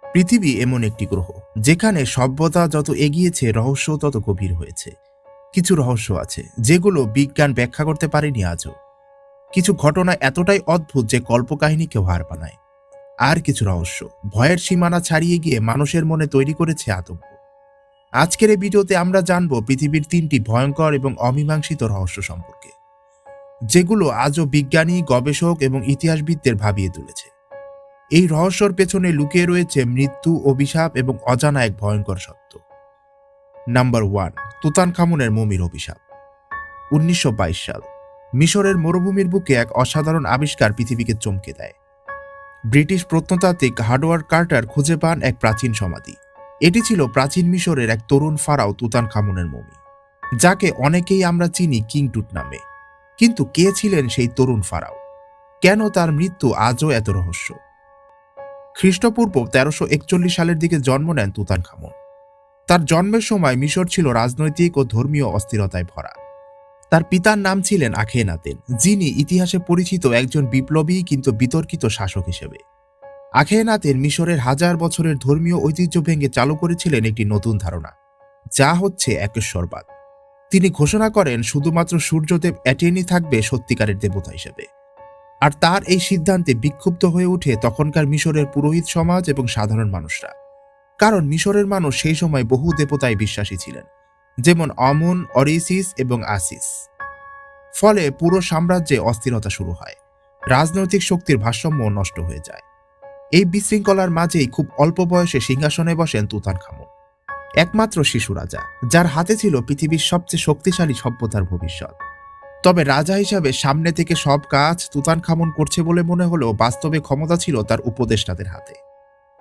পৃথিবী এমন একটি গ্রহ যেখানে সভ্যতা যত এগিয়েছে রহস্য তত গভীর হয়েছে। কিছু রহস্য আছে যেগুলো বিজ্ঞান ব্যাখ্যা করতে পারেনি আজও। কিছু ঘটনা এতটাই অদ্ভুত যে কল্পকাহিনীকেও হার বানায়। আর কিছু রহস্য ভয়ের সীমানা ছাড়িয়ে গিয়ে মানুষের মনে তৈরি করেছে আতঙ্ক। আজকের এই ভিডিওতে আমরা জানব পৃথিবীর 3টি ভয়ঙ্কর এবং অমীমাংসিত রহস্য সম্পর্কে, যেগুলো আজও বিজ্ঞানী, গবেষক এবং ইতিহাসবিদদের ভাবিয়ে তুলেছে। এই রহস্যর পেছনে লুকিয়ে রয়েছে মৃত্যু, অভিশাপ এবং অজানা এক ভয়ঙ্কর সত্য। নাম্বার 1, তুতানখামুনের মমির অভিশাপ। 1922 সাল, মিশরের মরুভূমির বুকে এক অসাধারণ আবিষ্কার পৃথিবীকে চমকে দেয়। ব্রিটিশ প্রত্নতাত্ত্বিক হার্ডওয়ার্ড কার্টার খুঁজে পান এক প্রাচীন সমাধি। এটি ছিল প্রাচীন মিশরের এক তরুণ ফারাও তুতানখামুনের মমি, যাকে অনেকেই আমরা চিনি কিং টুট নামে। কিন্তু কে ছিলেন সেই তরুণ ফারাও? কেন তার মৃত্যু আজও এত রহস্য? খ্রিস্টপূর্ব 1341 সালের দিকে জন্ম নেন তুতানখামুন। তার জন্মের সময় মিশর ছিল রাজনৈতিক ও ধর্মীয় অস্থিরতায় ভরা। তার পিতার নাম ছিলেন আখেনাতেন, যিনি ইতিহাসে পরিচিত একজন বিপ্লবী কিন্তু বিতর্কিত শাসক হিসেবে। আখেনাতেন মিশরের হাজার বছরের ধর্মীয় ঐতিহ্য ভেঙে চালু করেছিলেন একটি নতুন ধারণা, যা হচ্ছে একেশ্বরবাদ। তিনি ঘোষণা করেন শুধুমাত্র সূর্যদেব অ্যাটেনি থাকবে সত্যিকারের দেবতা হিসেবে। আর তার এই সিদ্ধান্তে বিক্ষুব্ধ হয়ে ওঠে তখনকার মিশরের পুরোহিত সমাজ এবং সাধারণ মানুষরা। কারণ মিশরের মানুষ সেই সময় বহু দেবতায় বিশ্বাসী ছিলেন, যেমন আমুন, অরিসিস এবং আসিস। ফলে পুরো সাম্রাজ্যে অস্থিরতা শুরু হয়। রাজনৈতিক শক্তির ভারসাম্য নষ্ট হয়ে যায়। এই বিশৃঙ্খলার মাঝেই খুব অল্প বয়সে সিংহাসনে বসেন তুতানখামুন, একমাত্র শিশু রাজা, যার হাতে ছিল পৃথিবীর সবচেয়ে শক্তিশালী সভ্যতার ভবিষ্যৎ। তবে রাজা হিসাবে সামনে থেকে সব কাজ তুতানখামুন করছে বলে মনে হলেও বাস্তবে ক্ষমতা ছিল তার উপদেষ্টাদের হাতে।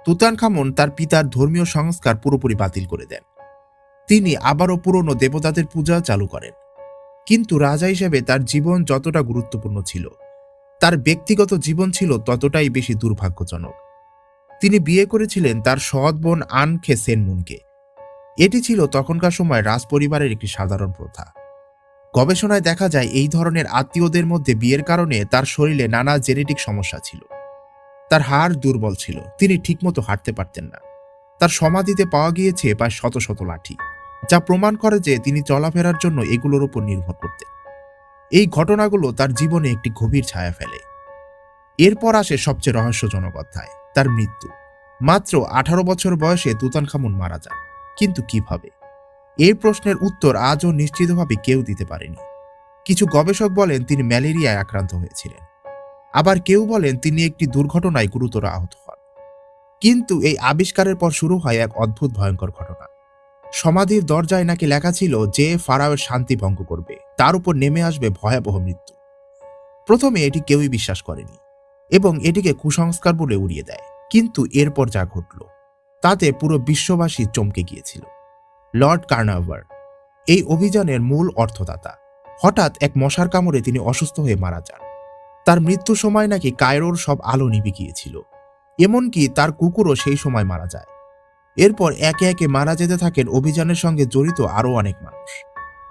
তুতানখামুন তার পিতার ধর্মীয় সংস্কার পুরোপুরি বাতিল করে দেন। তিনি আবারও পুরনো দেবতাদের পূজা চালু করেন। কিন্তু রাজা হিসেবে তার জীবন যতটা গুরুত্বপূর্ণ ছিল, তার ব্যক্তিগত জীবন ছিল ততটাই বেশি দুর্ভাগ্যজনক। তিনি বিয়ে করেছিলেন তার সৎ বোন আনখে সেনমুনকে। এটি ছিল তখনকার সময় রাজপরিবারের একটি সাধারণ প্রথা। গবেষণায় দেখা যায় এই ধরনের আত্মীয়দের মধ্যে বিয়ের কারণে তার শরীরে নানা জেনেটিক সমস্যা ছিল। তার হাড় দুর্বল ছিল, তিনি ঠিকমতো হাঁটতে পারতেন না। তার সমাধিতে পাওয়া গিয়েছে প্রায় শত শত লাঠি, যা প্রমাণ করে যে তিনি চলাফেরার জন্য এগুলোর উপর নির্ভর করতেন। এই ঘটনাগুলো তার জীবনে একটি গভীর ছায়া ফেলে। এরপর আসে সবচেয়ে রহস্যজনক অধ্যায়, তার মৃত্যু। মাত্র 18 বছর বয়সে তুতানখামুন মারা যান। কিন্তু কিভাবে? এই প্রশ্নের উত্তর আজও নিশ্চিতভাবে কেউ দিতে পারেনি। কিছু গবেষক বলেন তিনি ম্যালেরিয়ায় আক্রান্ত হয়েছিলেন। আবার কেউ বলেন তিনি একটি দুর্ঘটনায় গুরুতর আহত হন। কিন্তু এই আবিষ্কারের পর শুরু হয় এক অদ্ভুত ভয়ঙ্কর ঘটনা। সমাধির দরজায় নাকি লেখা ছিল যে ফারাওয়ের শান্তি ভঙ্গ করবে তার উপর নেমে আসবে ভয়াবহ মৃত্যু। প্রথমে এটি কেউই বিশ্বাস করেনি এবং এটিকে কুসংস্কার বলে উড়িয়ে দেয়। কিন্তু এরপর যা ঘটল তাতে পুরো বিশ্ববাসী চমকে গিয়েছিল। লর্ড কার্নাভার, এই অভিযানের মূল অর্থদাতা, হঠাৎ এক মশার কামড়ে তিনি অসুস্থ হয়ে মারা যান। তার মৃত্যুর সময় নাকি কায়রোর সব আলো নিভে গিয়েছিল। এমনকি তার কুকুরও সেই সময় মারা যায়। এরপর একে একে মারা যেতে থাকেন অভিযানের সঙ্গে জড়িত আরও অনেক মানুষ।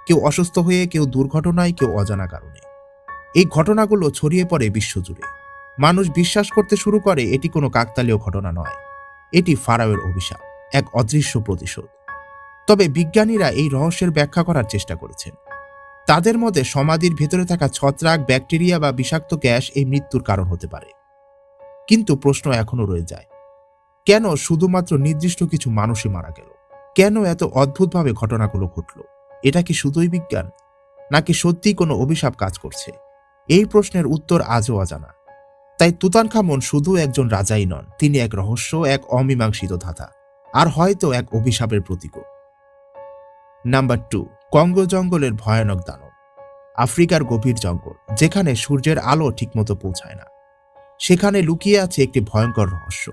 কেউ অসুস্থ হয়ে, কেউ দুর্ঘটনায়, কেউ অজানা কারণে। এই ঘটনাগুলো ছড়িয়ে পড়ে বিশ্বজুড়ে। মানুষ বিশ্বাস করতে শুরু করে এটি কোনো কাকতালীয় ঘটনা নয়, এটি ফারাওয়ের অভিশাপ, এক অদৃশ্য প্রতিশোধ। তবে বিজ্ঞানীরা এই রহস্যের ব্যাখ্যা করার চেষ্টা করেছেন। তাদের মতে সমাধির ভেতরে থাকা ছত্রাক, ব্যাকটেরিয়া বা বিষাক্ত গ্যাস এই মৃত্যুর কারণ হতে পারে। কিন্তু প্রশ্ন এখনো রয়ে যায়, কেন শুধুমাত্র নির্দিষ্ট কিছু মানুষই মারা গেল? কেন এত অদ্ভুতভাবে ঘটনাগুলো ঘটল? এটা কি শুধুই বিজ্ঞান, নাকি সত্যিই কোনো অভিশাপ কাজ করছে? এই প্রশ্নের উত্তর আজও অজানা। তাই তুতানখামুন শুধু একজন রাজাই নন, তিনি এক রহস্য, এক অমীমাংসিত ধাঁধা, আর হয়তো এক অভিশাপের প্রতীকও। নাম্বার 2, কঙ্গো জঙ্গলের ভয়ানক দানব। আফ্রিকার গভীর জঙ্গল, যেখানে সূর্যের আলো ঠিকমতো পৌঁছায় না, সেখানে লুকিয়ে আছে একটি ভয়ঙ্কর রহস্য।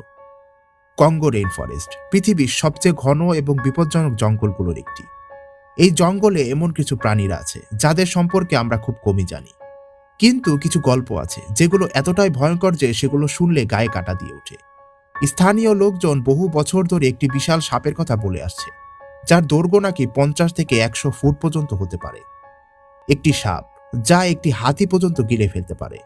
কঙ্গো রেইন ফরেস্ট পৃথিবীর সবচেয়ে ঘন এবং বিপজ্জনক জঙ্গলগুলোর একটি। এই জঙ্গলে এমন কিছু প্রাণীরা আছে যাদের সম্পর্কে আমরা খুব কমই জানি। কিন্তু কিছু গল্প আছে যেগুলো এতটাই ভয়ঙ্কর যে সেগুলো শুনলে গায়ে কাঁটা দিয়ে ওঠে। স্থানীয় লোকজন বহু বছর ধরে একটি বিশাল সাপের কথা বলে আসছে, যার দৈর্ঘ্য নাকি 50 থেকে 100 ফুট পর্যন্ত হতে পারে। একটি সাপ যা একটি হাতি পর্যন্ত গিলে ফেলতে পারে।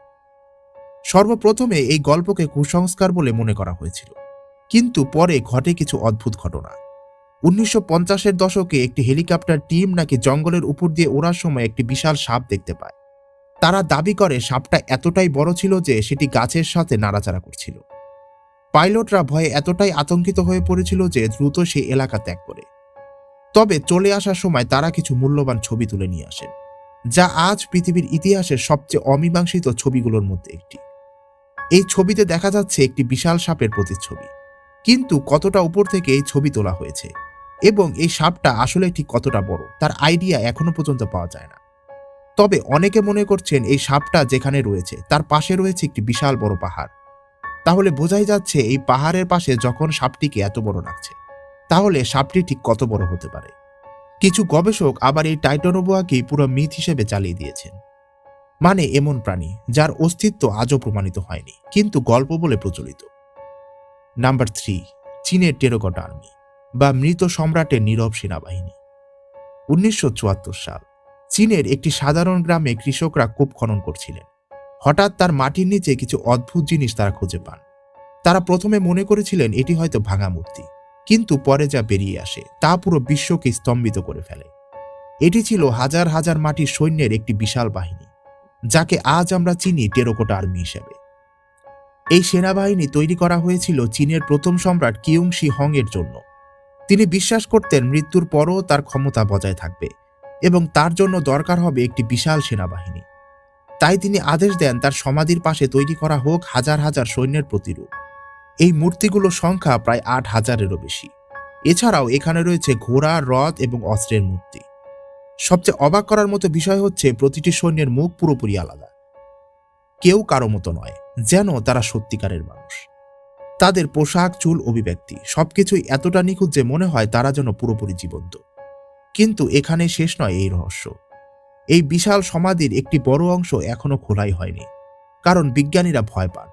সর্বপ্রথমে এই গল্পকে কুসংস্কার বলে মনে করা হয়েছিল, কিন্তু পরে ঘটে কিছু অদ্ভুত ঘটনা। 1950-এর দশকে একটি হেলিকপ্টার টিম নাকি জঙ্গলের উপর দিয়ে ওড়ার সময় একটি বিশাল সাপ দেখতে পায়। তারা দাবি করে সাপটা এতটাই বড় ছিল যে সেটি গাছের সাথে নাড়াচাড়া করছিল। পাইলটরা ভয়ে এতটাই আতঙ্কিত হয়ে পড়েছিল যে দ্রুত সেই এলাকা ত্যাগ করে। তবে চলে আসার সময় তারা কিছু মূল্যবান ছবি তুলে নিয়ে আসেন, যা আজ পৃথিবীর ইতিহাসের সবচেয়ে অমীমাংসিত ছবিগুলোর মধ্যে একটি। এই ছবিতে দেখা যাচ্ছে একটি বিশাল সাপের প্রতিচ্ছবি, কিন্তু কতটা উপর থেকে এই ছবি তোলা হয়েছে এবং এই সাপটা আসলে ঠিক কতটা বড় তার আইডিয়া এখনো পর্যন্ত পাওয়া যায় না। তবে অনেকে মনে করছেন এই সাপটা যেখানে রয়েছে তার পাশে রয়েছে একটি বিশাল বড় পাহাড়। তাহলে বোঝাই যাচ্ছে এই পাহাড়ের পাশে যখন সাপটিকে এত বড় লাগছে, তাহলে সাপটি ঠিক কত বড় হতে পারে। কিছু গবেষক আবার এই টাইটানোবোয়াকেই পুরো মিথ হিসেবে চালিয়ে দিয়েছেন, মানে এমন প্রাণী যার অস্তিত্ব আজও প্রমাণিত হয়নি, কিন্তু গল্প বলে প্রচলিত। নাম্বার 3, চীনের টেরাকোটা আর্মি বা মৃত সম্রাটের নীরব সেনাবাহিনী। 1974 সাল, চীনের একটি সাধারণ গ্রামে কৃষকরা কূপ খনন করছিলেন। হঠাৎ তার মাটির নিচে কিছু অদ্ভুত জিনিস তারা খুঁজে পান। তারা প্রথমে মনে করেছিলেন এটি হয়তো ভাঙা মূর্তি, কিন্তু পরে যা বেরিয়ে আসে তা পুরো বিশ্বকে স্তম্ভিত করে ফেলে। এটি ছিল হাজার হাজার মাটির সৈন্যের একটি বিশাল বাহিনী, যাকে আজ আমরা চিনি টেরাকোটা আর্মি হিসেবে। এই সেনাবাহিনী তৈরি করা হয়েছিল চীনের প্রথম সম্রাট কিউং শি হং এর জন্য। তিনি বিশ্বাস করতেন মৃত্যুর পরও তার ক্ষমতা বজায় থাকবে এবং তার জন্য দরকার হবে একটি বিশাল সেনাবাহিনী। তাই তিনি আদেশ দেন তার সমাধির পাশে তৈরি করা হোক হাজার হাজার সৈন্যের প্রতিরূপ। এই মূর্তিগুলোর সংখ্যা প্রায় 8,000-এরও বেশি। এছাড়াও এখানে রয়েছে ঘোড়া, রথ এবং অস্ত্রের মূর্তি। সবচেয়ে অবাক করার মতো বিষয় হচ্ছে প্রতিটি সৈন্যের মুখ পুরোপুরি আলাদা, কেউ কারো মতো নয়, যেন তারা সত্যিকারের মানুষ। তাদের পোশাক, চুল, অভিব্যক্তি সবকিছুই এতটা নিখুঁত যে মনে হয় তারা যেন পুরোপুরি জীবন্ত। কিন্তু এখানে শেষ নয় এই রহস্য। এই বিশাল সমাধির একটি বড় অংশ এখনো খোলাই হয়নি, কারণ বিজ্ঞানীরা ভয় পান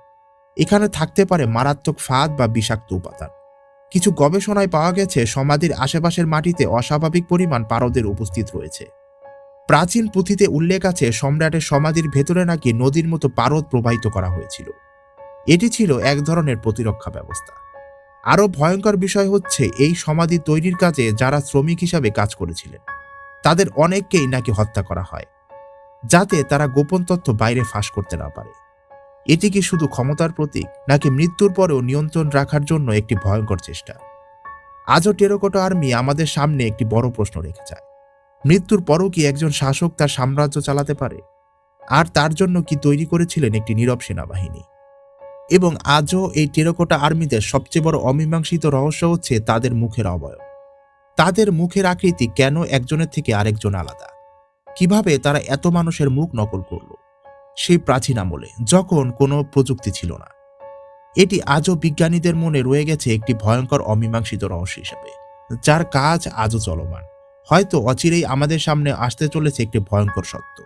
এখানে থাকতে পারে মারাত্মক ফাঁদ বা বিষাক্ত উপাদান। কিছু গবেষণায় পাওয়া গেছে সমাধির আশেপাশের মাটিতে অস্বাভাবিক পরিমাণ পারদের উপস্থিত রয়েছে। প্রাচীন পুঁথিতে উল্লেখ আছে সম্রাটের সমাধির ভেতরে নাকি নদীর মতো পারদ প্রবাহিত করা হয়েছিল। এটি ছিল এক ধরনের প্রতিরক্ষা ব্যবস্থা। আরও ভয়ঙ্কর বিষয় হচ্ছে এই সমাধি তৈরির কাজে যারা শ্রমিক হিসাবে কাজ করেছিলেন তাদের অনেককেই নাকি হত্যা করা হয়, যাতে তারা গোপন তথ্য বাইরে ফাঁস করতে না পারে। এটি কি শুধু ক্ষমতার প্রতীক, নাকি মৃত্যুর পরেও নিয়ন্ত্রণ রাখার জন্য একটি ভয়ঙ্কর চেষ্টা? আজও টেরাকোটা আর্মি আমাদের সামনে একটি বড় প্রশ্ন রেখে যায়। মৃত্যুর পরও কি একজন শাসক তার সাম্রাজ্য চালাতে পারে? আর তার জন্য কি তৈরি করেছিলেন একটি নীরব সেনাবাহিনী? এবং আজও এই টেরাকোটা আর্মিদের সবচেয়ে বড় অমীমাংসিত রহস্য হচ্ছে তাদের মুখের অবয়ব। তাদের মুখের আকৃতি কেন একজনের থেকে আরেকজন আলাদা? কিভাবে তারা এত মানুষের মুখ নকল করল সেই প্রাচীন আমলে, যখন কোনো প্রযুক্তি ছিল না? এটি আজও বিজ্ঞানীদের মনে রয়ে গেছে একটি ভয়ঙ্কর অমীমাংসিত রহস্য হিসেবে, যার কাজ আজও চলমান। হয়তো অচিরেই আমাদের সামনে আসতে চলেছে একটি ভয়ঙ্কর সত্য।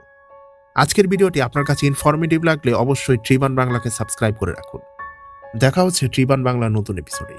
আজকের ভিডিওটি আপনার কাছে ইনফরমেটিভ লাগলে অবশ্যই ট্রিবান বাংলাকে সাবস্ক্রাইব করে রাখুন। দেখা হচ্ছে ট্রিবান বাংলার নতুন এপিসোডে।